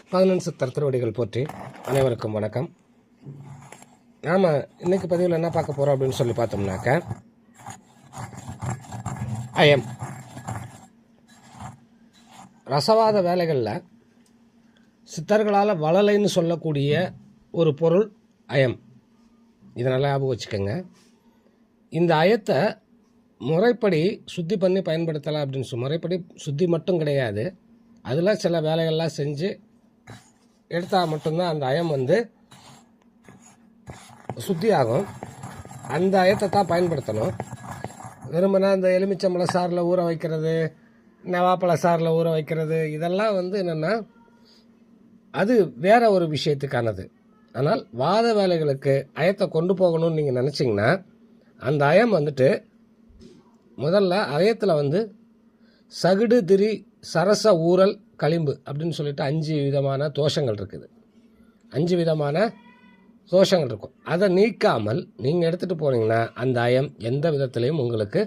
பதினெண் சித்தர் திருவடிகள் போற்றி அனைவருக்கும் வணக்கம். நாம் இன்னைக்கு பதிவில் என்ன பார்க்க போகிறோம் அப்படின்னு சொல்லி பார்த்தோம்னாக்க, அயம் ரசவாத வேலைகளில் சித்தர்களால் வளலைன்னு சொல்லக்கூடிய ஒரு பொருள் அயம். இதை நல்லா ஞாபகம் வச்சுக்கோங்க. இந்த அயத்தை முறைப்படி சுத்தி பண்ணி பயன்படுத்தலாம் அப்படின்னு சொல்லி, முறைப்படி சுத்தி மட்டும் கிடையாது, அதில் சில வேலைகள்லாம் செஞ்சு எடுத்தால் மட்டும்தான் அந்த அயம் சுத்தி ஆகும். அந்த அயத்தை தான் பயன்படுத்தணும். வெறுமனா இந்த எலுமிச்சம்பழ சாறில் ஊற வைக்கிறது, நவாப்பழ சாறில் ஊற வைக்கிறது, இதெல்லாம் என்னென்னா அது வேற ஒரு விஷயத்துக்கானது. ஆனால் வாத வேலைகளுக்கு அயத்தை கொண்டு போகணும்னு நீங்கள் நினச்சிங்கன்னா, அந்த அயம் முதல்ல அயத்தில் சகுடு திரி சரச ஊரல் களிம்பு அப்படின்னு சொல்லிட்டு 5 விதமான தோஷங்கள் இருக்குது. 5 விதமான தோஷங்கள் இருக்கும். அதை நீக்காமல் நீங்கள் எடுத்துகிட்டு போனீங்கன்னா அந்த அயம் எந்த விதத்துலேயும் உங்களுக்கு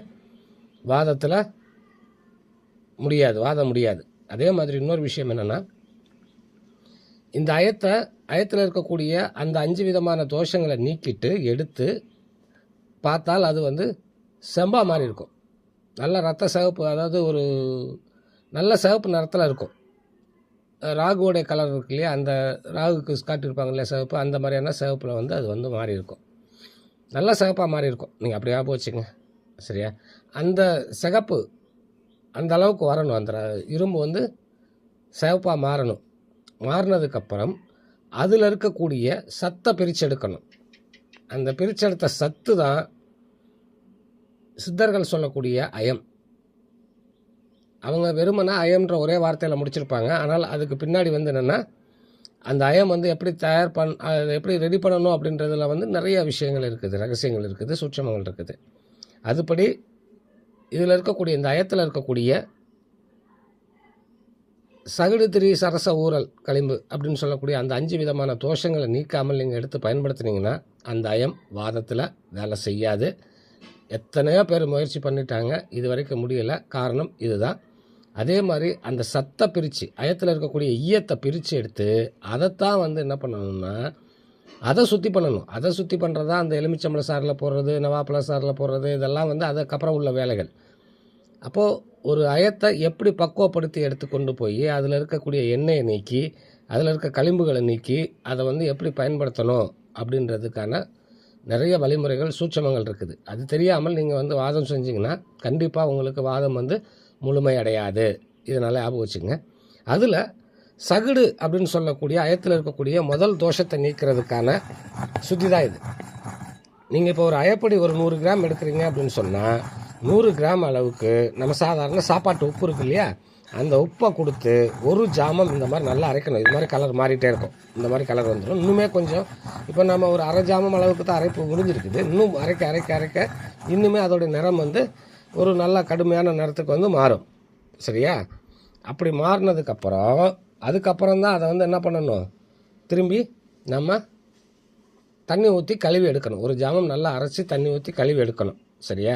வாதத்தில் வாத முடியாது. அதே மாதிரி இன்னொரு விஷயம் என்னென்னா, இந்த அயத்தில் இருக்கக்கூடிய அந்த 5 விதமான தோஷங்களை நீக்கிட்டு எடுத்து பார்த்தால் அது செம்பா மாதிரி இருக்கும். நல்ல ரத்த சிவப்பு, அதாவது ஒரு நல்ல சிவப்பு நிறத்தில் இருக்கும். ராகுவோடைய கலர் இருக்கு இல்லையா, அந்த ராகுக்கு காட்டியிருப்பாங்க இல்லையா சிவப்பு, அந்த மாதிரியான சிவப்பில் அது மாறி இருக்கும். நல்ல சிவப்பாக மாறி இருக்கும். நீங்கள் அப்படியே போச்சுங்க, சரியா? அந்த சிகப்பு அந்த அளவுக்கு வரணும். அந்த இரும்பு சிவப்பாக மாறணும். மாறினதுக்கப்புறம் அதில் இருக்கக்கூடிய சத்தை பிரிச்செடுக்கணும். அந்த பிரிச்செடுத்த சத்து தான் சித்தர்கள் சொல்லக்கூடிய அயம். அவங்க வெறுமனா அயம்ன்ற ஒரே வார்த்தையில் முடிச்சிருப்பாங்க. ஆனால் அதுக்கு பின்னாடி என்னென்னா, அந்த அயம் எப்படி அதை எப்படி ரெடி பண்ணணும் அப்படின்றதுல நிறைய விஷயங்கள் இருக்குது, ரகசியங்கள் இருக்குது, சூட்சமங்கள் இருக்குது. அதுபடி இதில் இருக்கக்கூடிய இந்த அயத்தில் இருக்கக்கூடிய சகுடு திரி சரச ஊரல் களிம்பு அப்படின்னு சொல்லக்கூடிய அந்த 5 விதமான தோஷங்களை நீக்காமல் நீங்கள் எடுத்து பயன்படுத்தினீங்கன்னா அந்த அயம் வாதத்தில் வேலை செய்யாது. எத்தனையோ பேர் முயற்சி பண்ணிட்டாங்க, இது வரைக்கும் முடியலை. காரணம் இதுதான். அதே மாதிரி அந்த சத்தை பிரித்து, அயத்தில் இருக்கக்கூடிய ஈயத்தை பிரித்து எடுத்து அதைத்தான் என்ன பண்ணணும்னா அதை சுத்தி பண்ணணும். அதை சுத்தி பண்ணுறதா அந்த எலுமிச்சம்பழ சாறில் போடுறது, நவாப்பழ சாறில் போடுறது, இதெல்லாம் அதுக்கப்புறம் உள்ள வேலைகள். அப்போது ஒரு அயத்தை எப்படி பக்குவப்படுத்தி எடுத்து கொண்டு போய் அதில் இருக்கக்கூடிய எண்ணெயை நீக்கி, அதில் இருக்க களிம்புகளை நீக்கி அதை எப்படி பயன்படுத்தணும் அப்படின்றதுக்கான நிறைய வழிமுறைகள், சூட்சமங்கள் இருக்குது. அது தெரியாமல் நீங்கள் வாதம் செஞ்சிங்கன்னா கண்டிப்பாக உங்களுக்கு வாதம் முழுமை அடையாது. இதனால் ஞாபகம் வச்சுங்க. அதில் சகுடு அப்படின்னு சொல்லக்கூடிய அயத்தில் இருக்கக்கூடிய முதல் தோஷத்தை நீக்கிறதுக்கான சுத்தி தான் இது. நீங்கள் இப்போ ஒரு அயப்படி ஒரு 100 கிராம் எடுக்கிறீங்க அப்படின்னு சொன்னால் 100 கிராம் அளவுக்கு நம்ம சாதாரண சாப்பாட்டு உப்பு இருக்கு இல்லையா, அந்த உப்பை கொடுத்து ஒரு ஜாமம் இந்த மாதிரி நல்லா அரைக்கணும். இது மாதிரி கலர் மாறிட்டே இருக்கும். இந்த மாதிரி கலர் வந்துடும். இன்னுமே கொஞ்சம், இப்போ நம்ம ஒரு அரை ஜாமம் அளவுக்கு தான் அரைப்பு முடிஞ்சிருக்குது. இன்னும் அரைக்க அரைக்க அரைக்க இன்னுமே அதோடைய நிறம் ஒரு நல்ல கடுமையான நிறத்துக்கு மாறும், சரியா? அப்படி அதுக்கப்புறம் தான் அதை என்ன பண்ணணும், திரும்பி நம்ம தண்ணி ஊற்றி கழுவி எடுக்கணும். ஒரு ஜாமம் நல்லா அரைச்சி தண்ணி ஊற்றி கழுவி எடுக்கணும், சரியா?